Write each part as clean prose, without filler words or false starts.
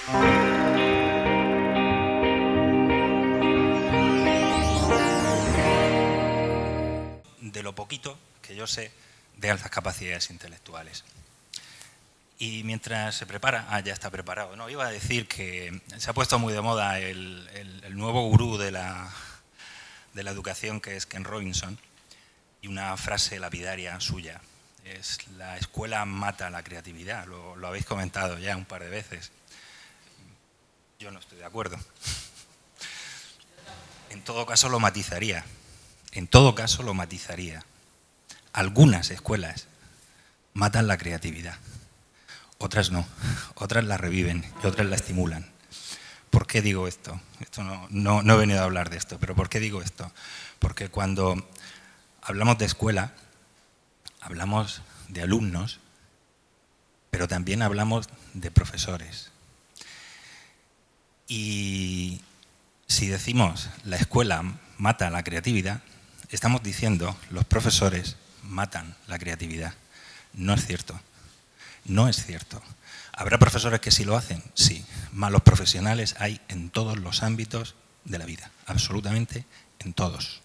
De lo poquito que yo sé de altas capacidades intelectuales. Y mientras se prepara, ya está preparado, ¿no? Iba a decir que se ha puesto muy de moda el nuevo gurú de la educación, que es Ken Robinson, y una frase lapidaria suya es: la escuela mata la creatividad. Lo habéis comentado ya un par de veces. Yo no estoy de acuerdo. En todo caso lo matizaría. Algunas escuelas matan la creatividad, otras no, otras la reviven y otras la estimulan. ¿Por qué digo esto? No he venido a hablar de esto, pero ¿por qué digo esto? Porque cuando hablamos de escuela, hablamos de alumnos, pero también hablamos de profesores. Y si decimos la escuela mata la creatividad, estamos diciendo los profesores matan la creatividad. No es cierto. No es cierto. ¿Habrá profesores que sí lo hacen? Sí. Malos profesionales hay en todos los ámbitos de la vida, absolutamente en todos.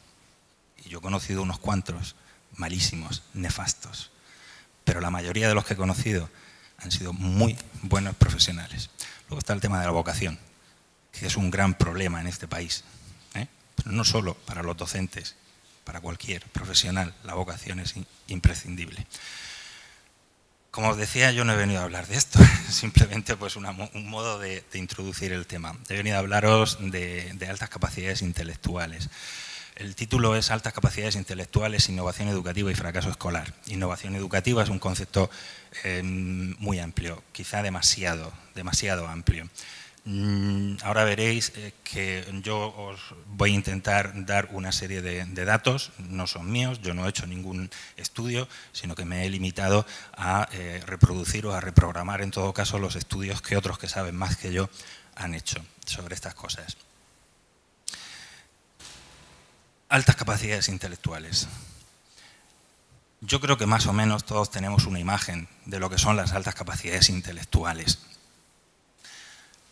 Y yo he conocido unos cuantos malísimos, nefastos, pero la mayoría de los que he conocido han sido muy buenos profesionales. Luego está el tema de la vocación, que es un gran problema en este país, pero no solo para los docentes, para cualquier profesional, la vocación es imprescindible. Como os decía, yo no he venido a hablar de esto, simplemente pues un modo de introducir el tema. He venido a hablaros de altas capacidades intelectuales. El título es Altas capacidades intelectuales, innovación educativa y fracaso escolar. Innovación educativa es un concepto muy amplio, quizá demasiado amplio. Ahora veréis que yo os voy a intentar dar una serie de datos, no son míos, yo no he hecho ningún estudio, sino que me he limitado a reproducir o a reprogramar en todo caso los estudios que otros que saben más que yo han hecho sobre estas cosas. Altas capacidades intelectuales. Yo creo que más o menos todos tenemos una imagen de lo que son las altas capacidades intelectuales.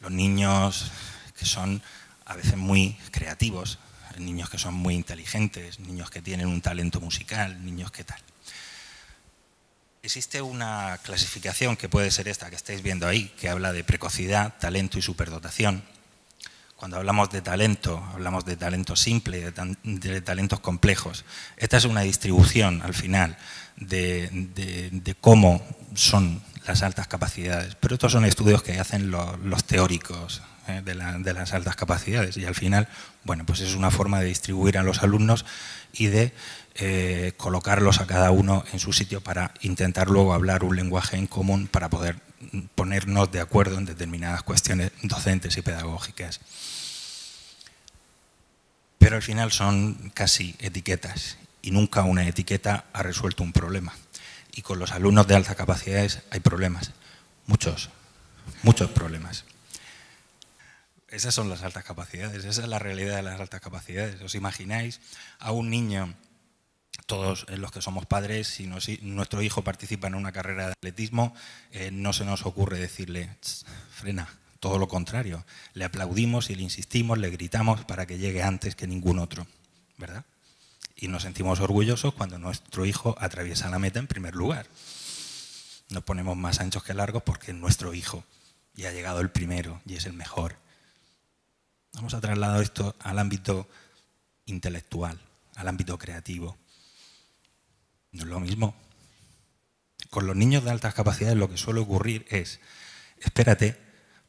Los niños que son a veces muy creativos, niños que son muy inteligentes, niños que tienen un talento musical, niños que tal. Existe una clasificación que puede ser esta que estáis viendo ahí, que habla de precocidad, talento y superdotación. Cuando hablamos de talento simple, de talentos complejos. Esta es una distribución al final de cómo son las altas capacidades, pero estos son estudios que hacen los teóricos de las altas capacidades y al final, bueno, pues es una forma de distribuir a los alumnos y de colocarlos a cada uno en su sitio para intentar luego hablar un lenguaje en común para poder ponernos de acuerdo en determinadas cuestiones docentes y pedagógicas. Pero al final son casi etiquetas y nunca una etiqueta ha resuelto un problema. Y con los alumnos de altas capacidades hay problemas, muchos problemas. Esas son las altas capacidades, esa es la realidad de las altas capacidades. ¿Os imagináis a un niño, todos los que somos padres, si nuestro hijo participa en una carrera de atletismo, no se nos ocurre decirle, frena, todo lo contrario, le aplaudimos y le insistimos, le gritamos para que llegue antes que ningún otro, ¿verdad? Y nos sentimos orgullosos cuando nuestro hijo atraviesa la meta en primer lugar. Nos ponemos más anchos que largos porque es nuestro hijo y ha llegado el primero y es el mejor. Vamos a trasladar esto al ámbito intelectual, al ámbito creativo. No es lo mismo. Con los niños de altas capacidades lo que suele ocurrir es, espérate,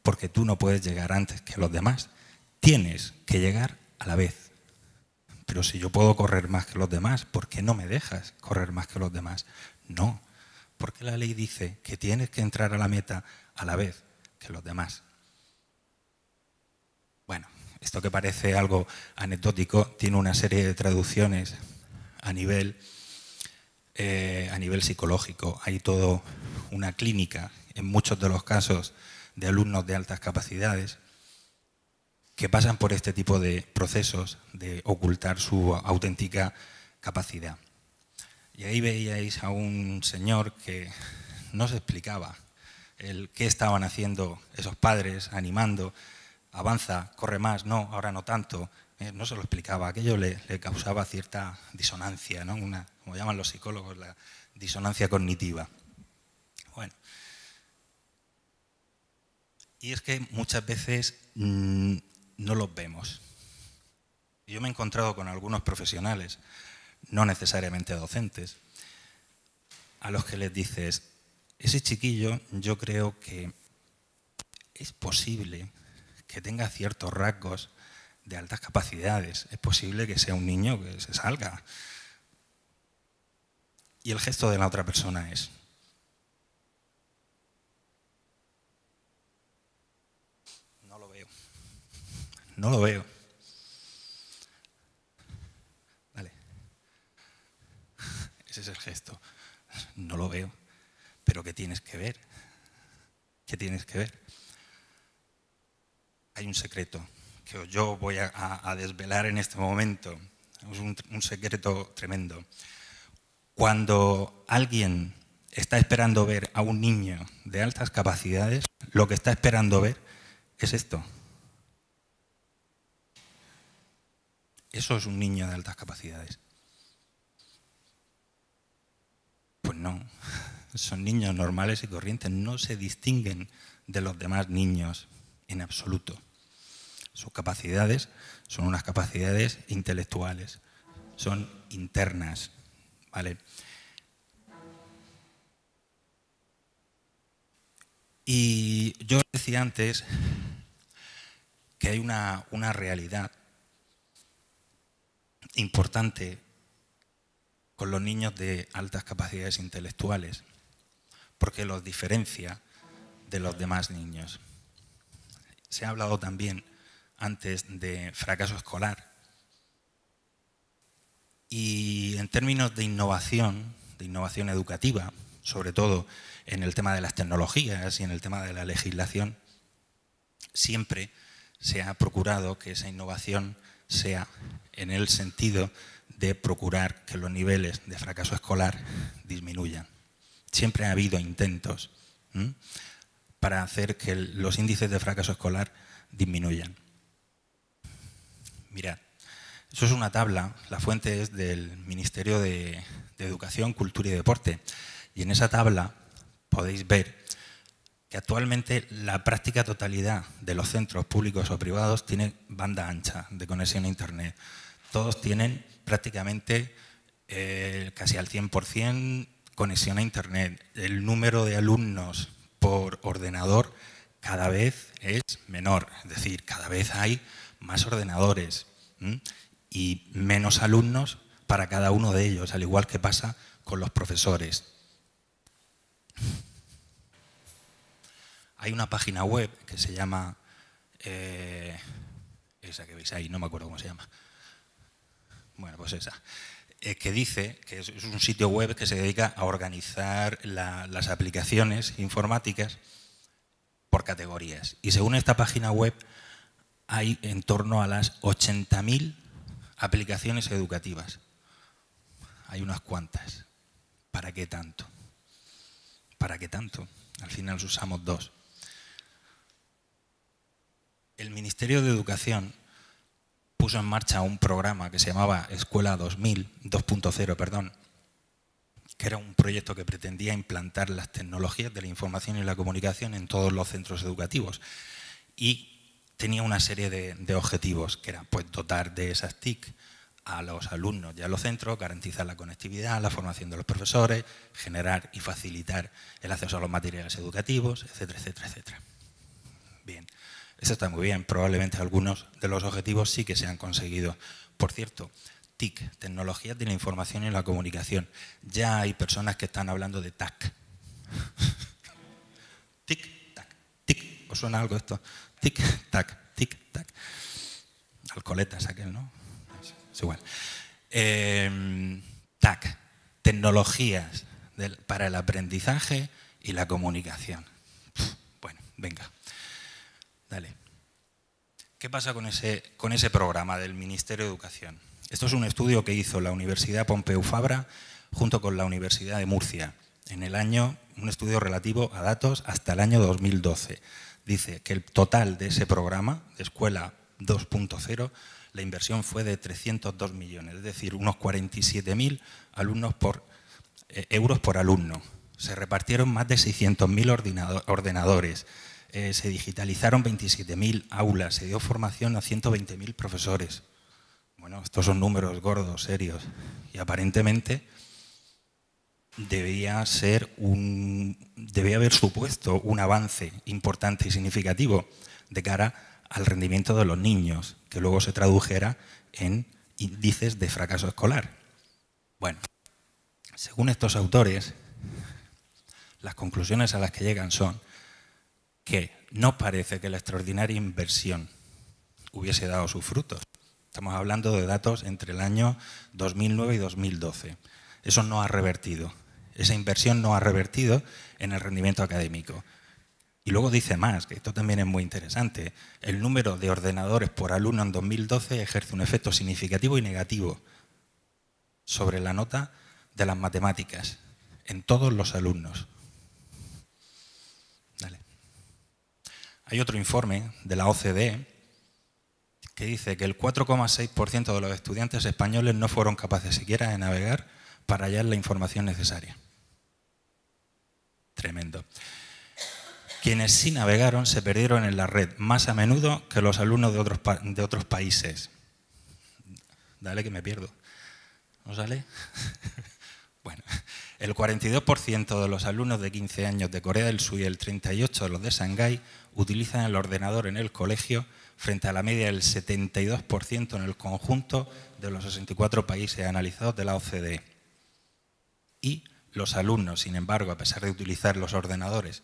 porque tú no puedes llegar antes que los demás. Tienes que llegar a la vez. Pero si yo puedo correr más que los demás, ¿por qué no me dejas correr más que los demás? No, porque la ley dice que tienes que entrar a la meta a la vez que los demás. Bueno, esto que parece algo anecdótico tiene una serie de traducciones a nivel psicológico. Hay toda una clínica, en muchos de los casos, de alumnos de altas capacidades que pasan por este tipo de procesos de ocultar su auténtica capacidad. Y ahí veíais a un señor que no se explicaba el qué estaban haciendo esos padres, animando, avanza, corre más, no, ahora no tanto. No se lo explicaba, aquello le causaba cierta disonancia, ¿no? Como llaman los psicólogos, la disonancia cognitiva. Bueno, y es que muchas veces no los vemos. Yo me he encontrado con algunos profesionales, no necesariamente docentes, a los que les dices, ese chiquillo yo creo que es posible que tenga ciertos rasgos de altas capacidades, es posible que sea un niño que se salga. Y el gesto de la otra persona es, no lo veo, no lo veo. Vale, ese es el gesto, no lo veo, pero ¿qué tienes que ver? ¿Qué tienes que ver? Hay un secreto que yo voy a desvelar en este momento, es un secreto tremendo. Cuando alguien está esperando ver a un niño de altas capacidades, lo que está esperando ver es esto. ¿Eso es un niño de altas capacidades? Pues no, son niños normales y corrientes, no se distinguen de los demás niños en absoluto. Sus capacidades son unas capacidades intelectuales, son internas, ¿vale? Y yo decía antes que hay una realidad importante con los niños de altas capacidades intelectuales, porque los diferencia de los demás niños. Se ha hablado también antes de fracaso escolar. Y en términos de innovación educativa, sobre todo en el tema de las tecnologías y en el tema de la legislación, siempre se ha procurado que esa innovación sea en el sentido de procurar que los niveles de fracaso escolar disminuyan. Siempre ha habido intentos para hacer que los índices de fracaso escolar disminuyan. Mirad, eso es una tabla, la fuente es del Ministerio de Educación, Cultura y Deporte, y en esa tabla podéis ver que actualmente la práctica totalidad de los centros públicos o privados tiene banda ancha de conexión a Internet. Todos tienen prácticamente casi al 100% conexión a Internet. El número de alumnos por ordenador cada vez es menor, es decir, cada vez hay más ordenadores y menos alumnos para cada uno de ellos, al igual que pasa con los profesores. Hay una página web que se llama, esa que veis ahí, no me acuerdo cómo se llama, bueno, pues esa, que dice que es un sitio web que se dedica a organizar las aplicaciones informáticas por categorías. Y según esta página web, hay en torno a las 80.000 aplicaciones educativas. Hay unas cuantas. ¿Para qué tanto? ¿Para qué tanto? Al final usamos dos. El Ministerio de Educación puso en marcha un programa que se llamaba Escuela 2.0, que era un proyecto que pretendía implantar las tecnologías de la información y la comunicación en todos los centros educativos. Y tenía una serie de objetivos, que eran pues, dotar de esas TIC a los alumnos y a los centros, garantizar la conectividad, la formación de los profesores, generar y facilitar el acceso a los materiales educativos, etcétera, etcétera, etcétera. Bien, eso está muy bien, probablemente algunos de los objetivos sí que se han conseguido. Por cierto, TIC, Tecnologías de la Información y la Comunicación. Ya hay personas que están hablando de TAC. TIC, TAC, TIC. ¿Os suena algo esto? TIC, TAC, TIC, TAC. Alcoletas aquel, ¿no? Es igual. TAC, Tecnologías para el Aprendizaje y la Comunicación. Bueno, venga. Dale. ¿Qué pasa con ese programa del Ministerio de Educación? Esto es un estudio que hizo la Universidad Pompeu Fabra junto con la Universidad de Murcia. un estudio relativo a datos hasta el año 2012. Dice que el total de ese programa, de Escuela 2.0, la inversión fue de 302 millones, es decir, unos 47.000 euros por alumno. Se repartieron más de 600.000 ordenadores, se digitalizaron 27.000 aulas, se dio formación a 120.000 profesores. Bueno, estos son números gordos, serios, y aparentemente debía haber supuesto un avance importante y significativo de cara al rendimiento de los niños, que luego se tradujera en índices de fracaso escolar. Bueno, según estos autores, las conclusiones a las que llegan son que no parece que la extraordinaria inversión hubiese dado sus frutos. Estamos hablando de datos entre el año 2009 y 2012. Eso no ha revertido. Esa inversión no ha revertido en el rendimiento académico. Y luego dice más, que esto también es muy interesante. El número de ordenadores por alumno en 2012 ejerce un efecto significativo y negativo sobre la nota de las matemáticas en todos los alumnos. Dale. Hay otro informe de la OCDE que dice que el 4,6% de los estudiantes españoles no fueron capaces siquiera de navegar para hallar la información necesaria. Tremendo. Quienes sí navegaron se perdieron en la red más a menudo que los alumnos de otros países. Dale que me pierdo. ¿No sale? Bueno, el 42% de los alumnos de 15 años de Corea del Sur y el 38% de los de Shanghái utilizan el ordenador en el colegio frente a la media del 72% en el conjunto de los 64 países analizados de la OCDE. Y los alumnos, sin embargo, a pesar de utilizar los ordenadores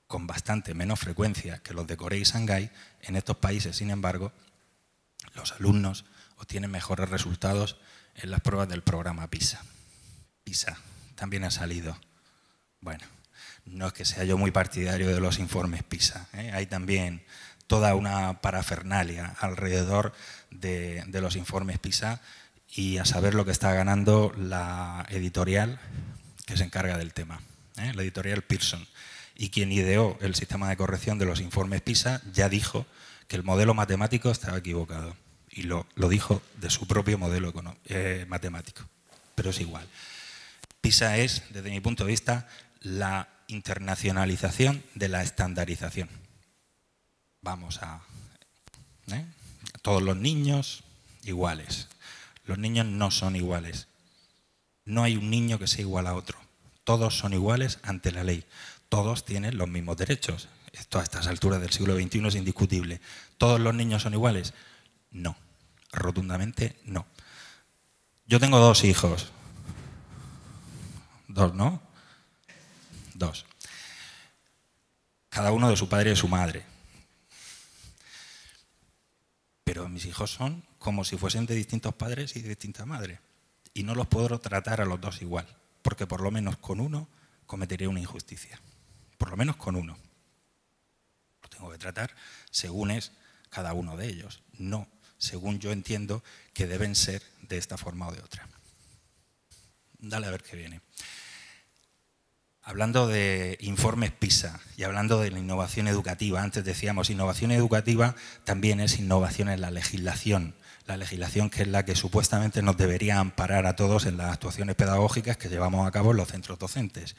con bastante menos frecuencia que los de Corea y Shanghái, en estos países, sin embargo, los alumnos obtienen mejores resultados en las pruebas del programa PISA. PISA también ha salido. Bueno, no es que sea yo muy partidario de los informes PISA, ¿eh? Hay también toda una parafernalia alrededor de los informes PISA y a saber lo que está ganando la editorial que se encarga del tema, ¿eh? La editorial Pearson. Y quien ideó el sistema de corrección de los informes PISA ya dijo que el modelo matemático estaba equivocado. Y lo dijo de su propio modelo matemático. Pero es igual. PISA es, desde mi punto de vista, la internacionalización de la estandarización. Vamos a... Todos los niños iguales. Los niños no son iguales. No hay un niño que sea igual a otro. Todos son iguales ante la ley. Todos tienen los mismos derechos. Esto a estas alturas del siglo XXI es indiscutible. ¿Todos los niños son iguales? No. Rotundamente no. Yo tengo 2 hijos. 2, ¿no? 2. Cada uno de su padre y de su madre. Pero mis hijos son como si fuesen de distintos padres y de distintas madres. Y no los puedo tratar a los 2 igual, porque por lo menos con uno cometería una injusticia. Por lo menos con uno. Lo tengo que tratar según es cada uno de ellos, no según yo entiendo que deben ser de esta forma o de otra. Dale a ver qué viene. Hablando de informes PISA y hablando de la innovación educativa, antes decíamos innovación educativa también es innovación en la legislación que es la que supuestamente nos debería amparar a todos en las actuaciones pedagógicas que llevamos a cabo en los centros docentes.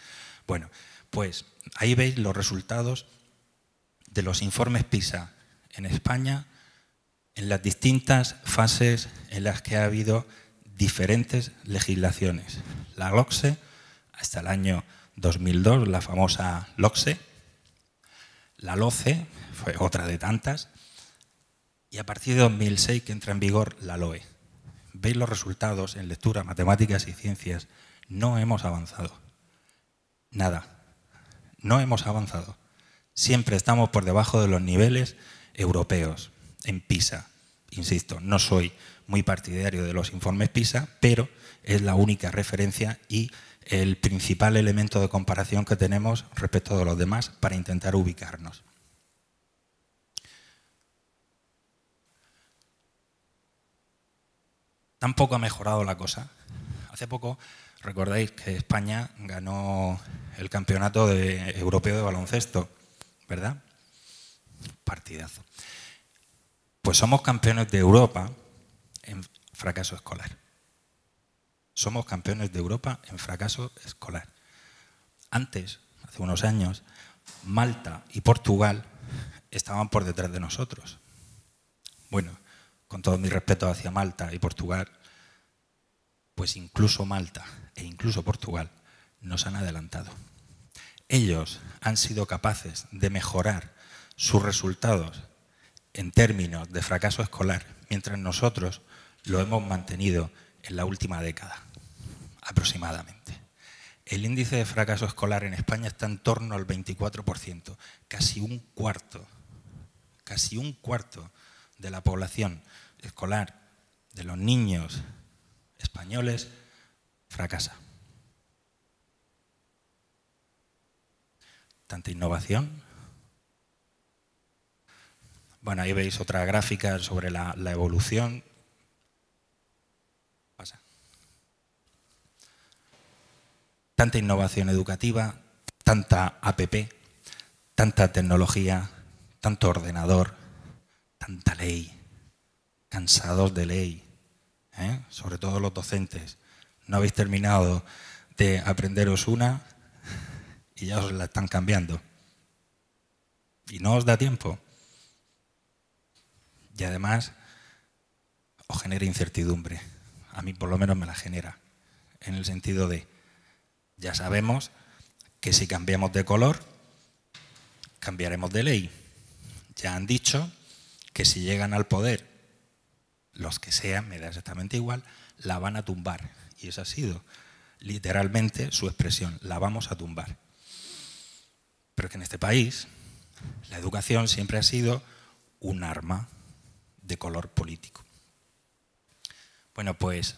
Bueno, pues ahí veis los resultados de los informes PISA en España en las distintas fases en las que ha habido diferentes legislaciones. La LOCSE, hasta el año 2002, la famosa LOCSE, la LOCE, fue otra de tantas, y a partir de 2006 que entra en vigor la LOE. Veis los resultados en lectura, matemáticas y ciencias. No hemos avanzado. Nada. No hemos avanzado. Siempre estamos por debajo de los niveles europeos en PISA. Insisto, no soy muy partidario de los informes PISA, pero es la única referencia y el principal elemento de comparación que tenemos respecto de los demás para intentar ubicarnos. Tampoco ha mejorado la cosa. Hace poco recordáis que España ganó el campeonato europeo de baloncesto, ¿verdad? Partidazo. Pues somos campeones de Europa en fracaso escolar. Somos campeones de Europa en fracaso escolar. Antes, hace unos años, Malta y Portugal estaban por detrás de nosotros. Bueno, con todo mi respeto hacia Malta y Portugal, pues incluso Malta e incluso Portugal nos han adelantado. Ellos han sido capaces de mejorar sus resultados en términos de fracaso escolar, mientras nosotros lo hemos mantenido en la última década, aproximadamente. El índice de fracaso escolar en España está en torno al 24%, casi un cuarto de la población escolar, de los niños españoles, fracasa. Tanta innovación. Bueno, ahí veis otra gráfica sobre la evolución. Pasa. Tanta innovación educativa, tanta APP, tanta tecnología, tanto ordenador, tanta ley, cansados de ley, sobre todo los docentes. No habéis terminado de aprenderos una y ya os la están cambiando. Y no os da tiempo. Y además os genera incertidumbre. A mí por lo menos me la genera. En el sentido de, ya sabemos que si cambiamos de color, cambiaremos de ley. Ya han dicho que si llegan al poder, los que sean, me da exactamente igual, la van a tumbar. Y esa ha sido literalmente su expresión, la vamos a tumbar. Pero que en este país la educación siempre ha sido un arma de color político. Bueno, pues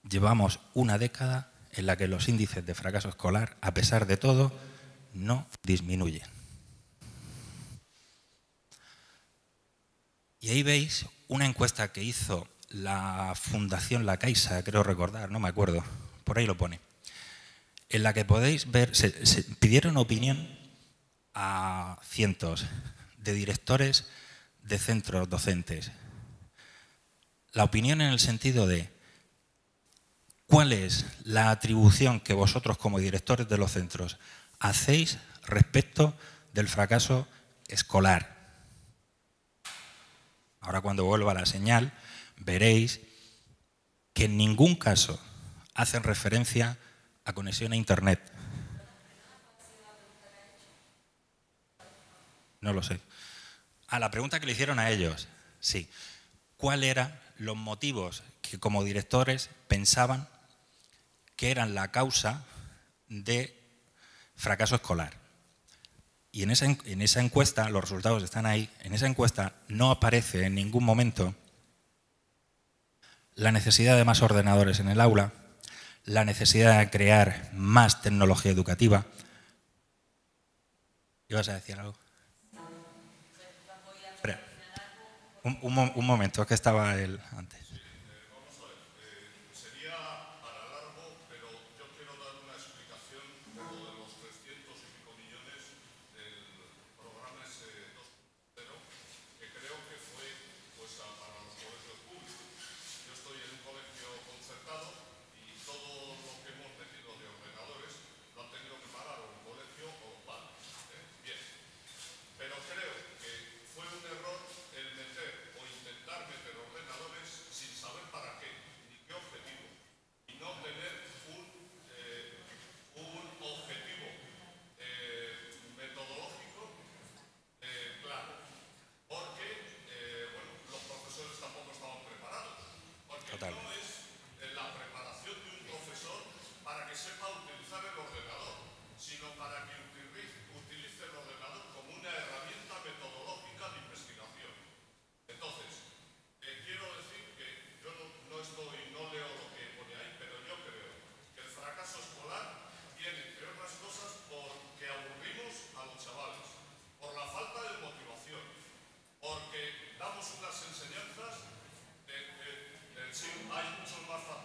llevamos una década en la que los índices de fracaso escolar, a pesar de todo, no disminuyen. Y ahí veis una encuesta que hizo la Fundación La Caixa, creo recordar, no me acuerdo, por ahí lo pone, en la que podéis ver, se pidieron opinión a cientos de directores de centros docentes. La opinión en el sentido de cuál es la atribución que vosotros como directores de los centros hacéis respecto del fracaso escolar. Ahora cuando vuelva la señal veréis que en ningún caso hacen referencia a conexión a Internet. No lo sé. A la pregunta que le hicieron a ellos, sí. ¿Cuáles eran los motivos que como directores pensaban que eran la causa de fracaso escolar? Y en esa encuesta, los resultados están ahí, en esa encuesta no aparece en ningún momento la necesidad de más ordenadores en el aula, la necesidad de crear más tecnología educativa. ¿Ibas a decir algo? Espera, un momento, es que estaba él antes.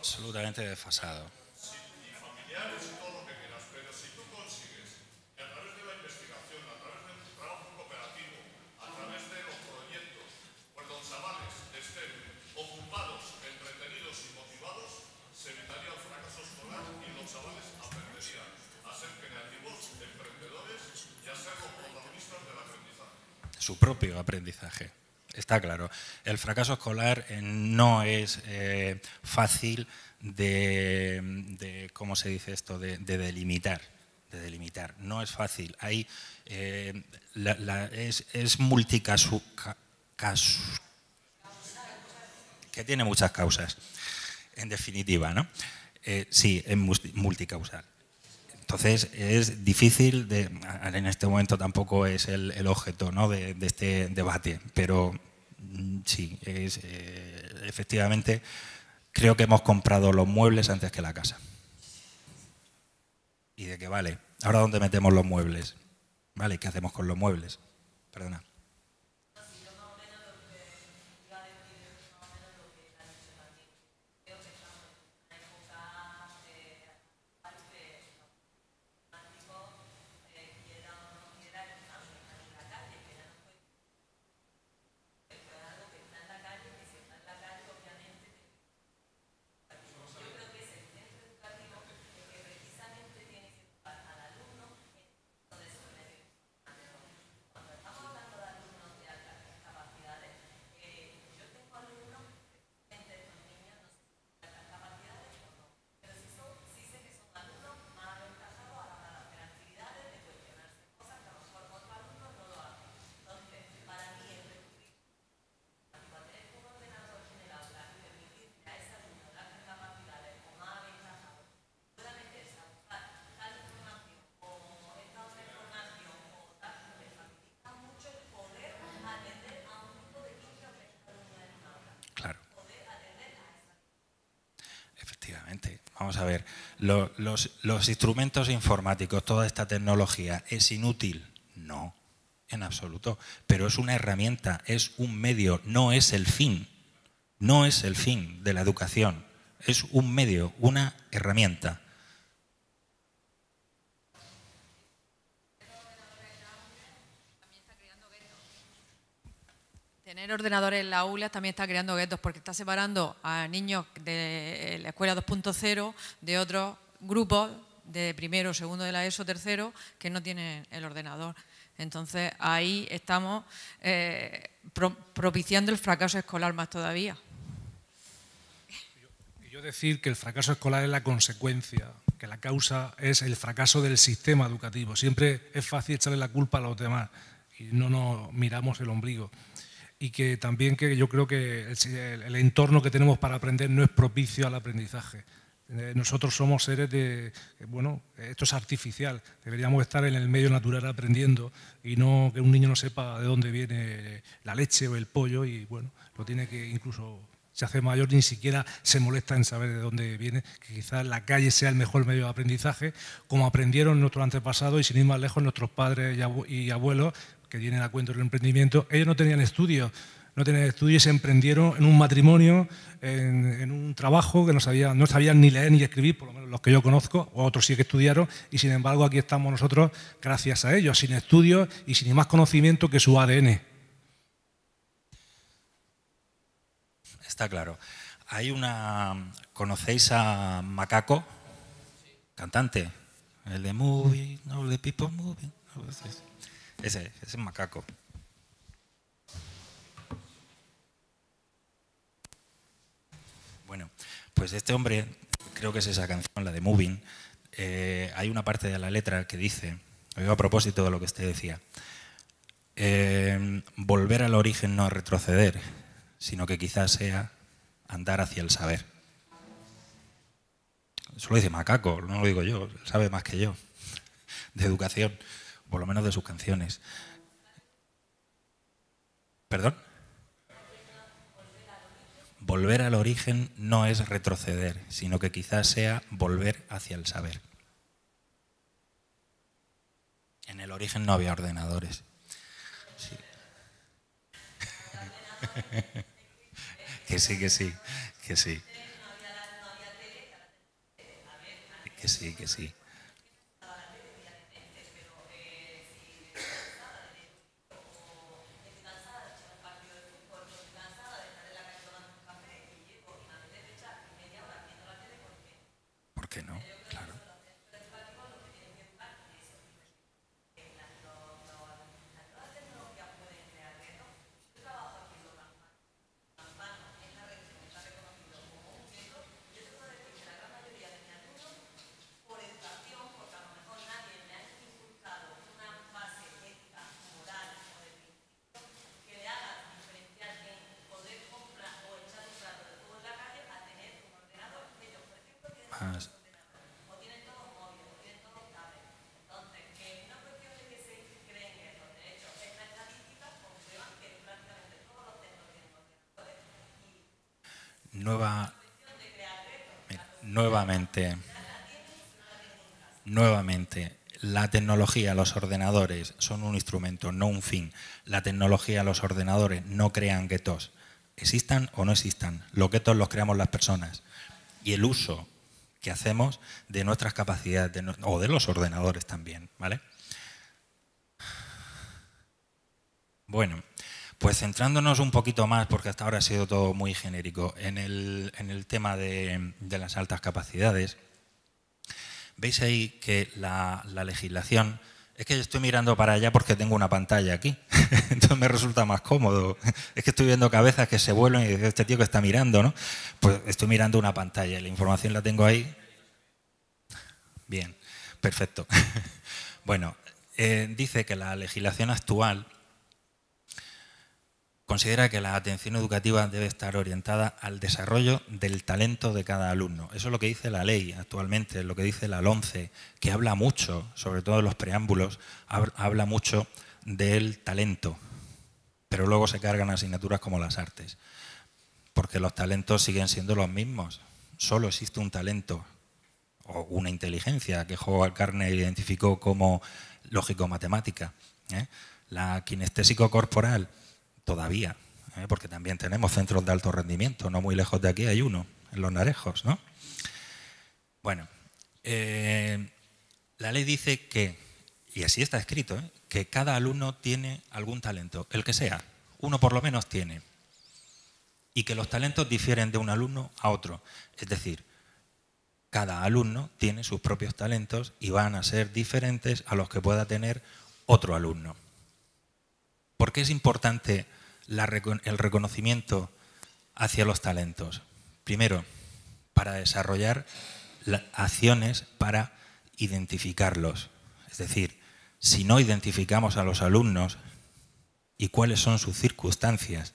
absolutamente desfasado. Y familiares y todo lo que quieras, pero si tú consigues que a través de la investigación, a través del trabajo cooperativo, a través de los proyectos, pues los chavales estén ocupados, entretenidos y motivados, se evitaría el fracaso escolar y los chavales aprenderían a ser creativos, emprendedores y a ser los protagonistas del aprendizaje. Su propio aprendizaje. Está claro. El fracaso escolar no es fácil de, ¿cómo se dice esto?, de delimitar. No es fácil. Hay, es multicasu, que tiene muchas causas, en definitiva, ¿no? Sí, es multicausal. Entonces es difícil, en este momento tampoco es el objeto, ¿no?, de este debate, pero sí, efectivamente creo que hemos comprado los muebles antes que la casa. ¿Y de qué vale? ¿Ahora dónde metemos los muebles? ¿Vale? ¿Qué hacemos con los muebles? Perdona. Claro. Efectivamente. Vamos a ver, los instrumentos informáticos, toda esta tecnología, ¿es inútil? No, en absoluto. Pero es una herramienta, es un medio, no es el fin. No es el fin de la educación. Es un medio, una herramienta. Tener ordenadores en las aulas también está creando guetos porque está separando a niños de la escuela 2.0 de otros grupos de primero, segundo de la ESO, tercero, que no tienen el ordenador. Entonces ahí estamos propiciando el fracaso escolar más todavía. Y yo decir que el fracaso escolar es la consecuencia, que la causa es el fracaso del sistema educativo. Siempre es fácil echarle la culpa a los demás y no nos miramos el ombligo. Y que también que yo creo que el entorno que tenemos para aprender no es propicio al aprendizaje. Nosotros somos seres de, bueno, esto es artificial, deberíamos estar en el medio natural aprendiendo y no que un niño no sepa de dónde viene la leche o el pollo y bueno, lo tiene que incluso se hace mayor ni siquiera se molesta en saber de dónde viene, que quizás la calle sea el mejor medio de aprendizaje, como aprendieron nuestros antepasados y sin ir más lejos nuestros padres y abuelos que vienen a cuento del emprendimiento. Ellos no tenían estudios y se emprendieron en un matrimonio, en un trabajo que no sabían ni leer ni escribir, por lo menos los que yo conozco, o otros sí que estudiaron, y sin embargo aquí estamos nosotros gracias a ellos, sin estudios y sin más conocimiento que su ADN. Está claro. Hay una... ¿Conocéis a Macaco? Cantante. El de Moving, all the people moving. Ese es Macaco. Bueno, pues este hombre, creo que es esa canción, la de Moving, hay una parte de la letra que dice, a propósito de lo que usted decía, volver al origen no es retroceder, sino que quizás sea andar hacia el saber. Eso lo dice Macaco, no lo digo yo, él sabe más que yo, de educación, por lo menos de sus canciones. ¿Perdón? Volver al origen no es retroceder, sino que quizás sea volver hacia el saber. En el origen no había ordenadores. Sí. Que sí. que sí, que sí. ¿Por qué no? Claro. Más. Nuevamente, la tecnología, los ordenadores son un instrumento, no un fin. La tecnología, los ordenadores no crean guetos. Existan o no existan, los guetos los creamos las personas. Y el uso que hacemos de nuestras capacidades, o de los ordenadores también, ¿vale? Bueno, pues centrándonos un poquito más, porque hasta ahora ha sido todo muy genérico, en el tema de las altas capacidades. Veis ahí que la legislación, es que estoy mirando para allá porque tengo una pantalla aquí, entonces me resulta más cómodo. Es que estoy viendo cabezas que se vuelven y digo, este tío que está mirando, ¿no? Pues estoy mirando una pantalla y la información la tengo ahí. Bien, perfecto. Bueno, dice que la legislación actual considera que la atención educativa debe estar orientada al desarrollo del talento de cada alumno. Eso es lo que dice la ley actualmente, es lo que dice la LOMCE, que habla mucho, sobre todo en los preámbulos, habla mucho del talento, pero luego se cargan asignaturas como las artes, porque los talentos siguen siendo los mismos. Solo existe un talento o una inteligencia que Howard Gardner identificó como lógico-matemática. La kinestésico-corporal, todavía, porque también tenemos centros de alto rendimiento, no muy lejos de aquí hay uno, en Los Narejos, ¿no? Bueno, la ley dice que, y así está escrito, que cada alumno tiene algún talento, el que sea, uno por lo menos tiene, y que los talentos difieren de un alumno a otro, es decir, cada alumno tiene sus propios talentos y van a ser diferentes a los que pueda tener otro alumno. ¿Por qué es importante el reconocimiento hacia los talentos? Primero, para desarrollar acciones para identificarlos. Es decir, si no identificamos a los alumnos y cuáles son sus circunstancias,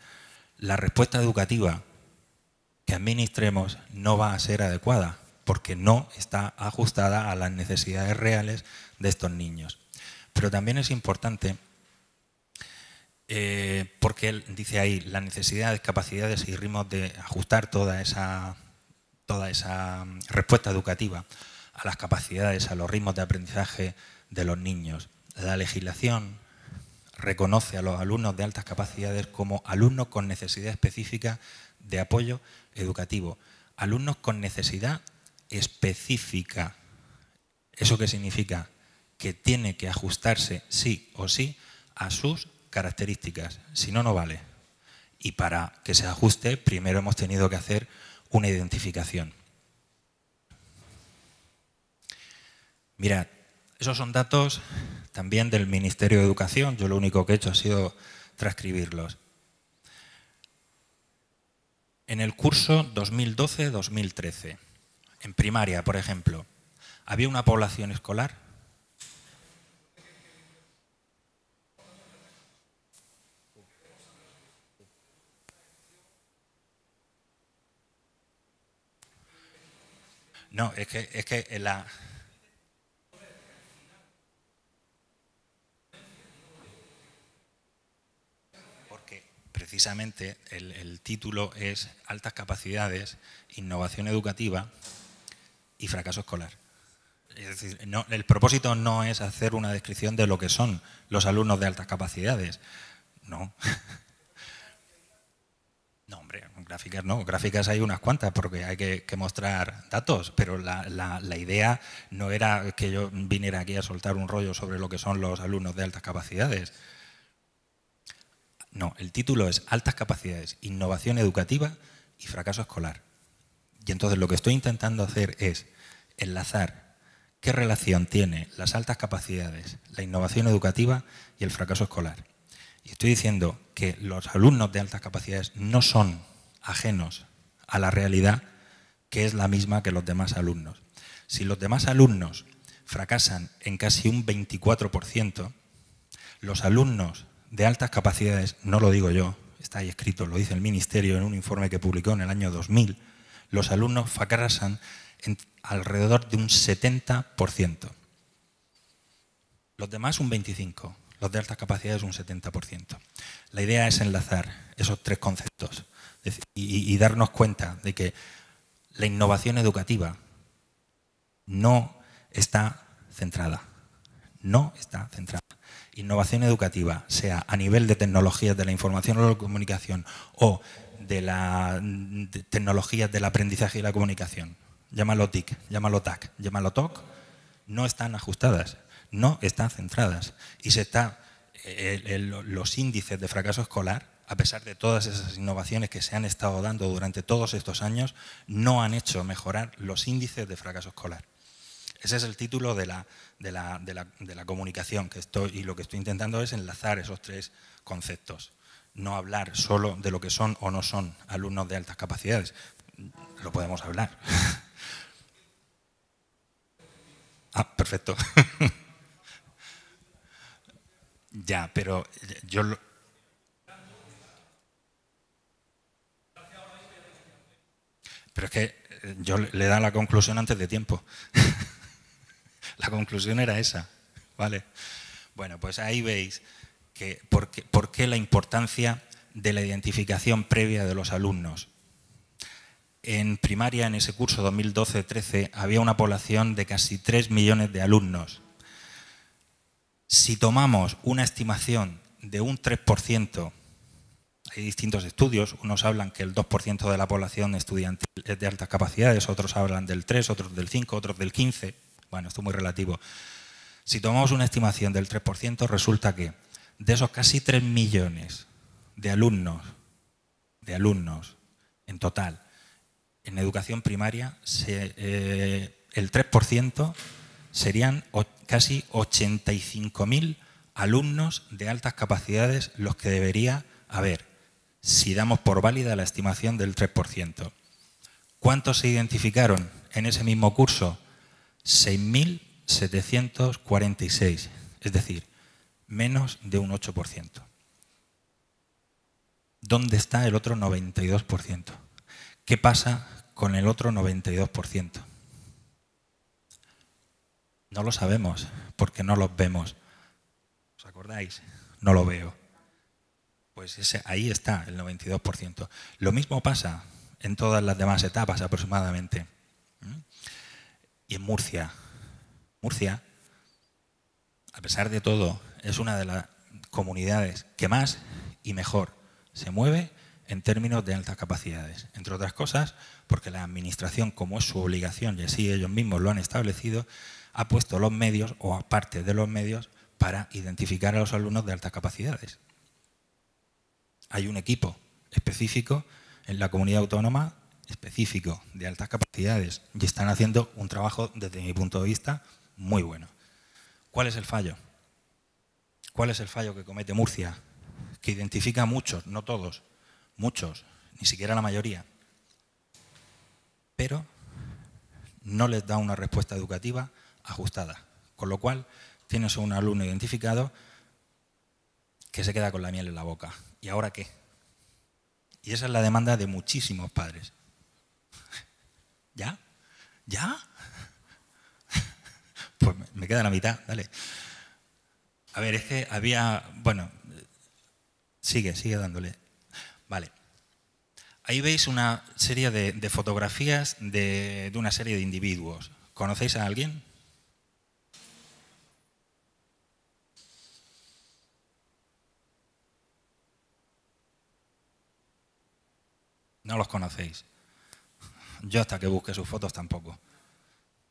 la respuesta educativa que administremos no va a ser adecuada, porque no está ajustada a las necesidades reales de estos niños. Pero también es importante porque él dice ahí las necesidades, capacidades y ritmos de ajustar toda esa respuesta educativa a las capacidades, a los ritmos de aprendizaje de los niños. La legislación reconoce a los alumnos de altas capacidades como alumnos con necesidad específica de apoyo educativo. Alumnos con necesidad específica. ¿Eso qué significa? Que tiene que ajustarse sí o sí a sus características, si no, no vale. Y para que se ajuste, primero hemos tenido que hacer una identificación. Mirad, esos son datos también del Ministerio de Educación, yo lo único que he hecho ha sido transcribirlos. En el curso 2012-2013, en primaria, por ejemplo, ¿había una población escolar? No, es que en la... Porque precisamente el título es Altas capacidades, innovación educativa y fracaso escolar. Es decir, no, el propósito no es hacer una descripción de lo que son los alumnos de altas capacidades. No. No, hombre, Gráficas no, gráficas hay unas cuantas porque hay que mostrar datos, pero la idea no era que yo viniera aquí a soltar un rollo sobre lo que son los alumnos de altas capacidades. No, el título es Altas capacidades, innovación educativa y fracaso escolar. Y entonces lo que estoy intentando hacer es enlazar qué relación tiene las altas capacidades, la innovación educativa y el fracaso escolar. Y estoy diciendo que los alumnos de altas capacidades no son ajenos a la realidad que es la misma que los demás alumnos. Si los demás alumnos fracasan en casi un 24%, los alumnos de altas capacidades, no lo digo yo, está ahí escrito, lo dice el Ministerio en un informe que publicó en el año 2000, los alumnos fracasan en alrededor de un 70%. Los demás un 25%, los de altas capacidades un 70%. La idea es enlazar esos tres conceptos y darnos cuenta de que la innovación educativa no está centrada. No está centrada. Innovación educativa, sea a nivel de tecnologías de la información o la comunicación o de tecnologías del aprendizaje y la comunicación, llámalo TIC, llámalo TAC, llámalo TOC, no están ajustadas, no están centradas. Y los índices de fracaso escolar, a pesar de todas esas innovaciones que se han estado dando durante todos estos años, no han hecho mejorar los índices de fracaso escolar. Ese es el título de la comunicación y lo que estoy intentando es enlazar esos tres conceptos. No hablar solo de lo que son o no son alumnos de altas capacidades. Lo podemos hablar. Ah, perfecto. Ya, pero yo... Pero es que yo le da la conclusión antes de tiempo. La conclusión era esa, ¿vale? Bueno, pues ahí veis que por qué la importancia de la identificación previa de los alumnos. En primaria, en ese curso 2012-13, había una población de casi 3 millones de alumnos. Si tomamos una estimación de un 3%, hay distintos estudios, unos hablan que el 2% de la población estudiantil es de altas capacidades, otros hablan del 3, otros del 5, otros del 15%. Bueno, esto es muy relativo. Si tomamos una estimación del 3%, resulta que de esos casi 3 millones de alumnos en total, en educación primaria, el 3% serían casi 85.000 alumnos de altas capacidades los que debería haber, si damos por válida la estimación del 3%. ¿Cuántos se identificaron en ese mismo curso? 6.746, es decir, menos de un 8%. ¿Dónde está el otro 92%? ¿Qué pasa con el otro 92%? No lo sabemos porque no los vemos. ¿Os acordáis? No lo veo. Pues ahí está el 92%. Lo mismo pasa en todas las demás etapas aproximadamente. Y en Murcia, a pesar de todo, es una de las comunidades que más y mejor se mueve en términos de altas capacidades. Entre otras cosas, porque la administración, como es su obligación, y así ellos mismos lo han establecido, ha puesto los medios, o aparte de los medios, para identificar a los alumnos de altas capacidades. Hay un equipo específico en la comunidad autónoma específico de altas capacidades y están haciendo un trabajo, desde mi punto de vista, muy bueno. ¿Cuál es el fallo? ¿Cuál es el fallo que comete Murcia? Que identifica a muchos, no todos, muchos, ni siquiera la mayoría, pero no les da una respuesta educativa ajustada, con lo cual tienes un alumno identificado que se queda con la miel en la boca. ¿Y ahora qué? Y esa es la demanda de muchísimos padres. ¿Ya? ¿Ya? Pues me queda la mitad, dale. A ver, es que había... Bueno, sigue dándole. Vale. Ahí veis una serie de fotografías de una serie de individuos. ¿Conocéis a alguien? No los conocéis. Yo hasta que busque sus fotos tampoco.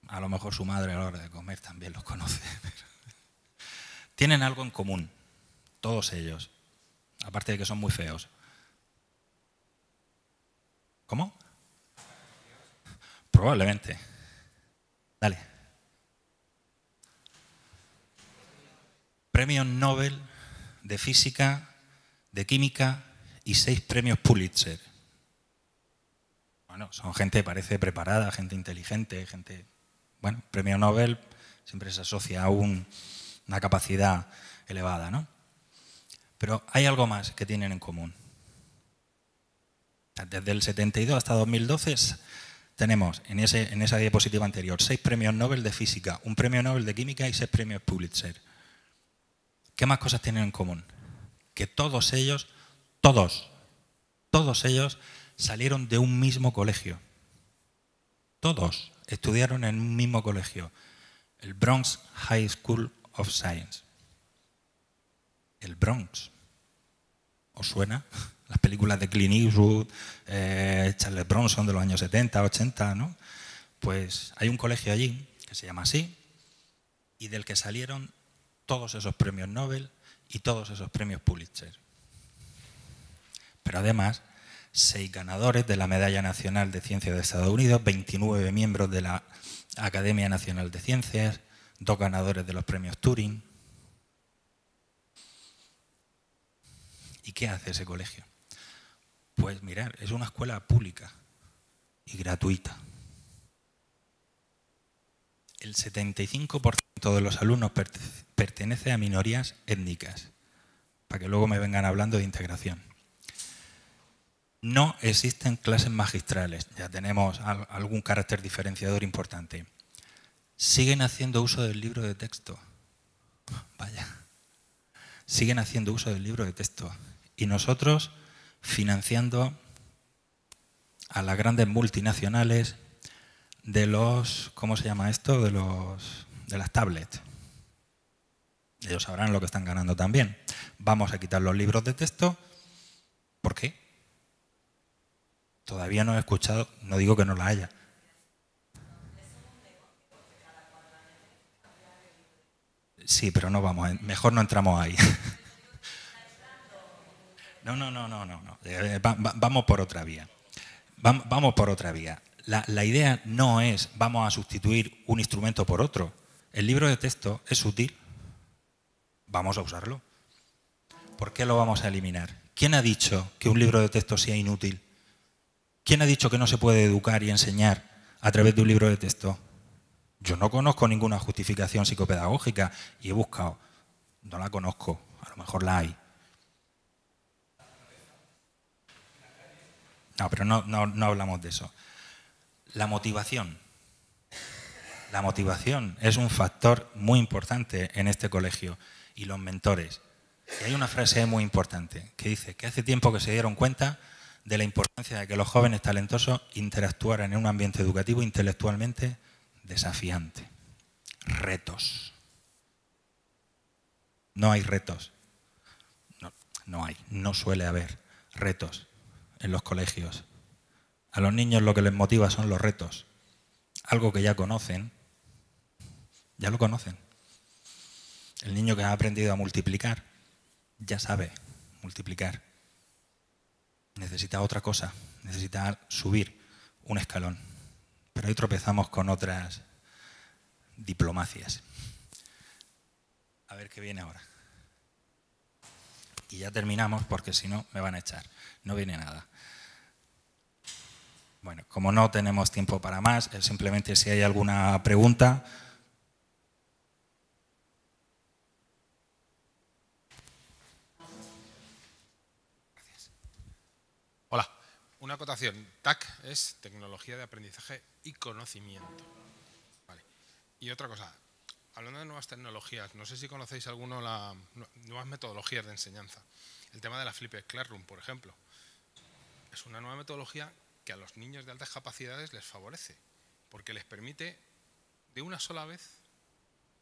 A lo mejor su madre a la hora de comer también los conoce. Tienen algo en común, todos ellos, aparte de que son muy feos. ¿Cómo? Probablemente. Dale. Premios Nobel de Física, de Química y 6 premios Pulitzer. Bueno, son gente, parece preparada, gente inteligente, gente... Bueno, premio Nobel siempre se asocia a una capacidad elevada, ¿no? Pero hay algo más que tienen en común. Desde el 72 hasta 2012 tenemos en esa diapositiva anterior 6 premios Nobel de Física, un premio Nobel de Química y 6 premios Pulitzer. ¿Qué más cosas tienen en común? Que todos ellos salieron de un mismo colegio. Todos estudiaron en un mismo colegio, el Bronx High School of Science. El Bronx. ¿Os suena? Las películas de Clint Eastwood, Charles Bronson de los años 70, 80, ¿no? Pues hay un colegio allí que se llama así y del que salieron todos esos premios Nobel y todos esos premios Pulitzer. Pero además, 6 ganadores de la Medalla Nacional de Ciencias de Estados Unidos, 29 miembros de la Academia Nacional de Ciencias, 2 ganadores de los premios Turing. ¿Y qué hace ese colegio? Pues mirar, es una escuela pública y gratuita. El 75% de los alumnos pertenece a minorías étnicas, para que luego me vengan hablando de integración. No existen clases magistrales, ya tenemos algún carácter diferenciador importante. Siguen haciendo uso del libro de texto. Vaya. Siguen haciendo uso del libro de texto. Y nosotros financiando a las grandes multinacionales de los, ¿cómo se llama esto? De las tablets. Ellos sabrán lo que están ganando también. Vamos a quitar los libros de texto. ¿Por qué? Todavía no he escuchado, no digo que no la haya. Sí, pero no vamos, mejor no entramos ahí. No. Vamos por otra vía. Vamos por otra vía. La idea no es vamos a sustituir un instrumento por otro. El libro de texto es útil. Vamos a usarlo. ¿Por qué lo vamos a eliminar? ¿Quién ha dicho que un libro de texto sea inútil? ¿Quién ha dicho que no se puede educar y enseñar a través de un libro de texto? Yo no conozco ninguna justificación psicopedagógica y he buscado. No la conozco, a lo mejor la hay. No, pero no hablamos de eso. La motivación. La motivación es un factor muy importante en este colegio y los mentores. Y hay una frase muy importante que dice que hace tiempo que se dieron cuenta de la importancia de que los jóvenes talentosos interactuaran en un ambiente educativo intelectualmente desafiante. Retos. No hay retos. No suele haber retos en los colegios. A los niños lo que les motiva son los retos. Algo que ya conocen, ya lo conocen. El niño que ha aprendido a multiplicar, ya sabe multiplicar. Necesita otra cosa, necesita subir un escalón. Pero ahí tropezamos con otras diplomacias. A ver qué viene ahora. Y ya terminamos porque si no me van a echar. No viene nada. Bueno, como no tenemos tiempo para más, simplemente si hay alguna pregunta. Hola, una acotación. TAC es Tecnología de Aprendizaje y Conocimiento. Vale. Y otra cosa, hablando de nuevas tecnologías, no sé si conocéis alguno las nuevas metodologías de enseñanza. El tema de la Flipped Classroom, por ejemplo. Es una nueva metodología que a los niños de altas capacidades les favorece, porque les permite de una sola vez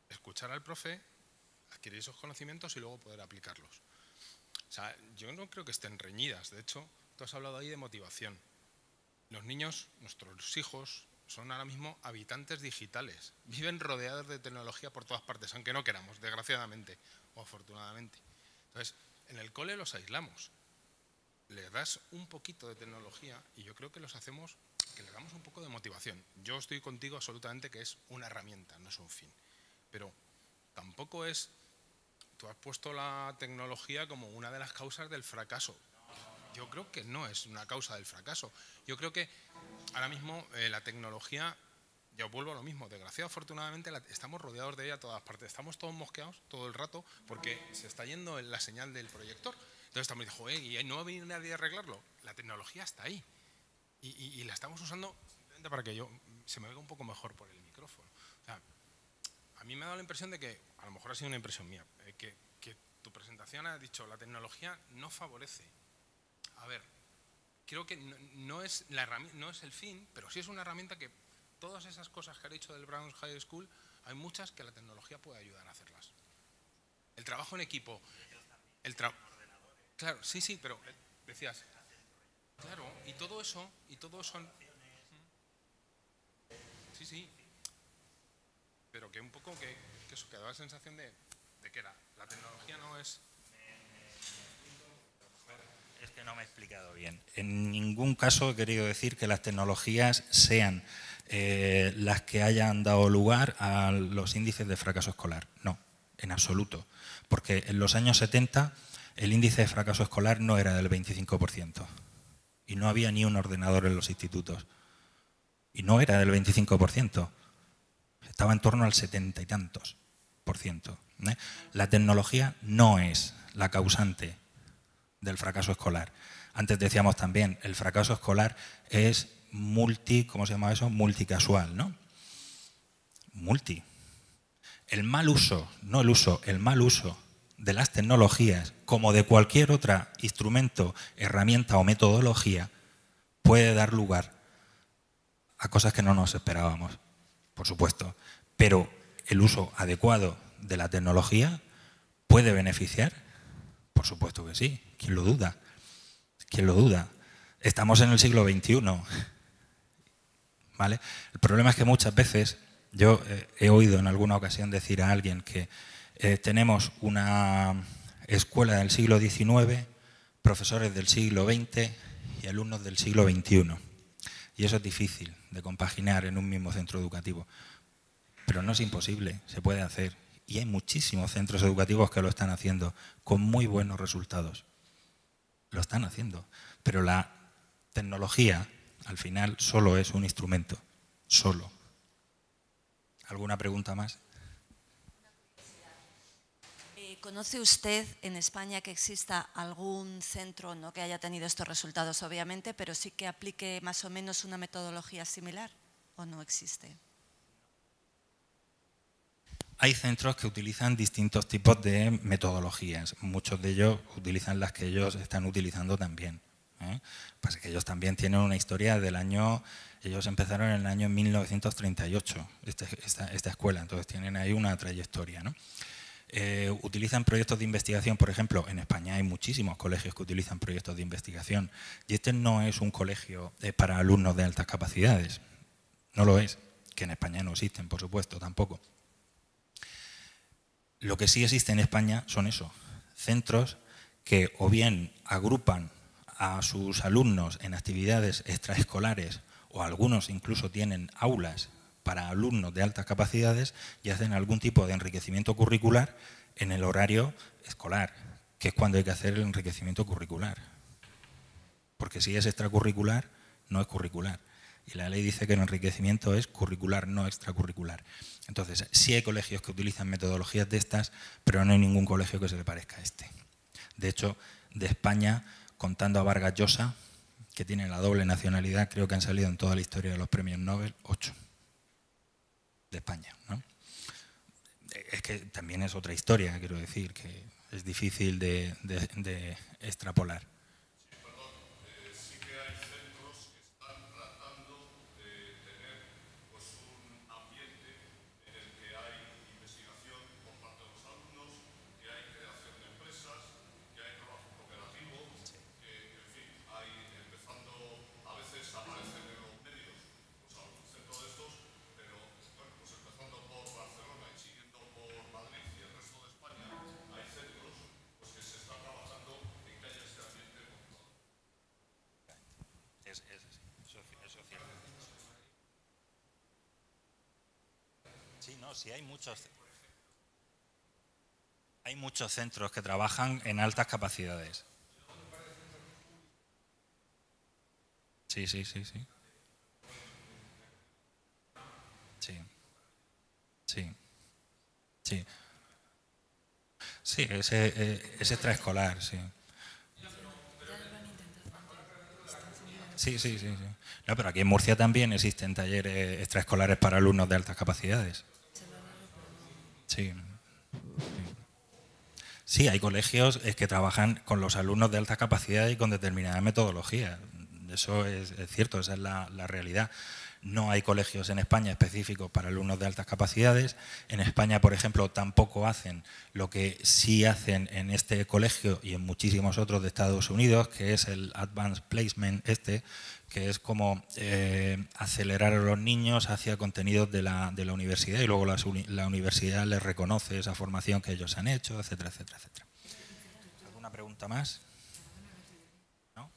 escuchar al profe, adquirir esos conocimientos y luego poder aplicarlos. O sea, yo no creo que estén reñidas. De hecho, tú has hablado ahí de motivación. Los niños, nuestros hijos, son ahora mismo habitantes digitales. Viven rodeados de tecnología por todas partes, aunque no queramos, desgraciadamente o afortunadamente. Entonces, en el cole los aislamos. Les das un poquito de tecnología y yo creo que les damos un poco de motivación. Yo estoy contigo absolutamente que es una herramienta, no es un fin. Pero tampoco es... Tú has puesto la tecnología como una de las causas del fracaso. Yo creo que no es una causa del fracaso. Yo creo que ahora mismo la tecnología, yo vuelvo a lo mismo, desgraciadamente, afortunadamente estamos rodeados de ella a todas partes. Estamos todos mosqueados todo el rato porque se está yendo la señal del proyector. Entonces estamos diciendo, joder, y no va a venir nadie a arreglarlo. La tecnología está ahí. Y la estamos usando simplemente para que se me oiga un poco mejor por el micrófono. O sea, a mí me ha dado la impresión de que, a lo mejor ha sido una impresión mía, que tu presentación ha dicho la tecnología no favorece. A ver, creo que no es el fin, pero sí es una herramienta que todas esas cosas que ha dicho del Brown High School, hay muchas que la tecnología puede ayudar a hacerlas. El trabajo en equipo. Claro, sí, pero decías. Claro, y todo eso. Sí. Pero que un poco que eso, que da la sensación de que la tecnología no es... Es que no me he explicado bien. En ningún caso he querido decir que las tecnologías sean las que hayan dado lugar a los índices de fracaso escolar. No, en absoluto. Porque en los años 70 el índice de fracaso escolar no era del 25%. Y no había ni un ordenador en los institutos. Y no era del 25%. Estaba en torno al 70 y tantos %. La tecnología no es la causante del fracaso escolar. Antes decíamos también, el fracaso escolar es ¿cómo se llama eso? Multicasual, ¿no? El mal uso, no el uso, el mal uso de las tecnologías, como de cualquier otro instrumento, herramienta o metodología, puede dar lugar a cosas que no nos esperábamos, por supuesto. Pero el uso adecuado de la tecnología puede beneficiar. Por supuesto que sí. ¿Quién lo duda? ¿Quién lo duda? Estamos en el siglo XXI. ¿Vale? El problema es que muchas veces, yo he oído en alguna ocasión decir a alguien que tenemos una escuela del siglo XIX, profesores del siglo XX y alumnos del siglo XXI. Y eso es difícil de compaginar en un mismo centro educativo. Pero no es imposible, se puede hacer. Y hay muchísimos centros educativos que lo están haciendo con muy buenos resultados. Lo están haciendo. Pero la tecnología, al final, solo es un instrumento. Solo. ¿Alguna pregunta más? ¿Conoce usted en España que exista algún centro, no que haya tenido estos resultados obviamente, pero sí que aplique más o menos una metodología similar o no existe? Hay centros que utilizan distintos tipos de metodologías. Muchos de ellos utilizan las que ellos están utilizando también. Pasa que ellos también tienen una historia del año... Ellos empezaron en el año 1938, esta escuela, entonces tienen ahí una trayectoria, ¿no? Utilizan proyectos de investigación, por ejemplo, en España hay muchísimos colegios que utilizan proyectos de investigación y este no es un colegio para alumnos de altas capacidades, no lo es, que en España no existen, por supuesto, tampoco. Lo que sí existe en España son eso, centros que o bien agrupan a sus alumnos en actividades extraescolares o algunos incluso tienen aulas para alumnos de altas capacidades y hacen algún tipo de enriquecimiento curricular en el horario escolar, que es cuando hay que hacer el enriquecimiento curricular. Porque si es extracurricular, no es curricular. Y la ley dice que el enriquecimiento es curricular, no extracurricular. Entonces, sí hay colegios que utilizan metodologías de estas, pero no hay ningún colegio que se le parezca a este. De hecho, de España, contando a Vargas Llosa, que tiene la doble nacionalidad, creo que han salido en toda la historia de los premios Nobel, 8 de España, ¿no? Es que también es otra historia, quiero decir, que es difícil de extrapolar. A veces aparecen Sí, no, sí hay muchos centros que trabajan en altas capacidades. Sí. Sí. Sí, es extraescolar, sí. Sí. No, pero aquí en Murcia también existen talleres extraescolares para alumnos de altas capacidades. Sí. Sí, hay colegios que trabajan con los alumnos de alta capacidad y con determinada metodología. Eso es cierto, esa es la realidad. No hay colegios en España específicos para alumnos de altas capacidades. En España, por ejemplo, tampoco hacen lo que sí hacen en este colegio y en muchísimos otros de Estados Unidos, que es el Advanced Placement que es como acelerar a los niños hacia contenidos de la universidad y luego la universidad les reconoce esa formación que ellos han hecho, etcétera. ¿Alguna pregunta más? ¿No?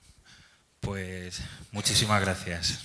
Pues muchísimas gracias.